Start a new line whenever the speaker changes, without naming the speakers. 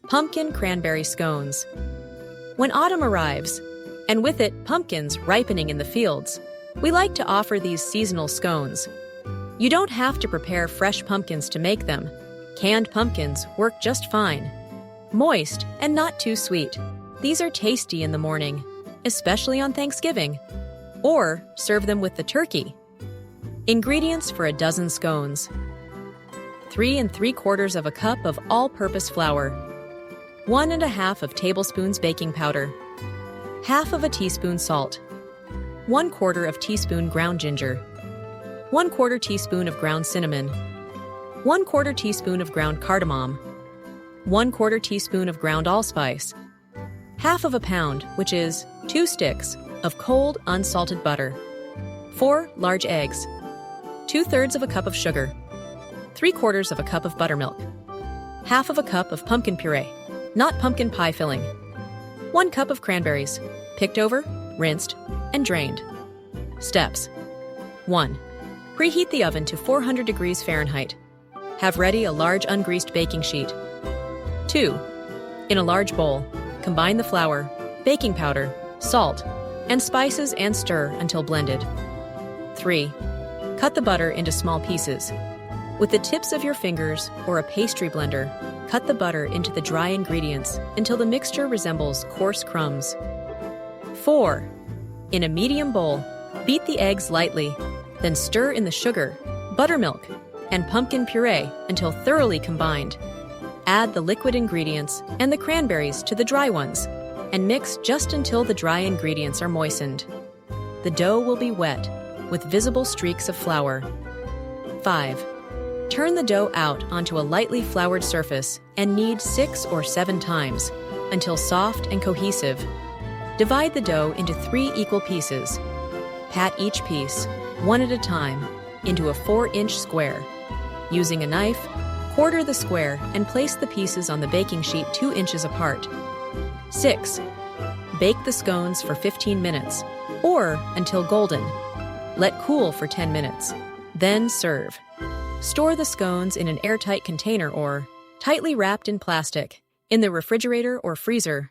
Pumpkin cranberry scones. When autumn arrives, and with it pumpkins ripening in the fields, we like to offer these seasonal scones. You don't have to prepare fresh pumpkins to make them. Canned pumpkins work just fine. Moist and not too sweet. These are tasty in the morning, especially on Thanksgiving. Or serve them with the turkey. Ingredients for a dozen scones: 3 3/4 cup of all-purpose flour, 1 1/2 tablespoons baking powder, half of a teaspoon salt, 1/4 teaspoon ground ginger, 1/4 teaspoon of ground cinnamon, 1/4 teaspoon of ground cardamom, 1/4 teaspoon of ground allspice, half of a pound, which is 2 sticks, of cold unsalted butter, 4 large eggs, 2/3 cup of sugar, 3/4 cup of buttermilk, half of a cup of pumpkin puree, not pumpkin pie filling, 1 cup of cranberries, picked over, rinsed, and drained. Steps: 1. Preheat the oven to 400 degrees Fahrenheit. Have ready a large ungreased baking sheet. 2. In a large bowl, combine the flour, baking powder, salt, and spices and stir until blended. 3. Cut the butter into small pieces. With the tips of your fingers or a pastry blender, cut the butter into the dry ingredients until the mixture resembles coarse crumbs. 4. In a medium bowl, beat the eggs lightly, then stir in the sugar, buttermilk, and pumpkin puree until thoroughly combined. Add the liquid ingredients and the cranberries to the dry ones, and mix just until the dry ingredients are moistened. The dough will be wet, with visible streaks of flour. 5. Turn the dough out onto a lightly floured surface and knead 6 or 7 times until soft and cohesive. Divide the dough into 3 equal pieces. Pat each piece, one at a time, into a 4-inch square. Using a knife, quarter the square and place the pieces on the baking sheet 2 inches apart. 6. Bake the scones for 15 minutes, or until golden. Let cool for 10 minutes. Then serve. Store the scones in an airtight container or, tightly wrapped in plastic, in the refrigerator or freezer.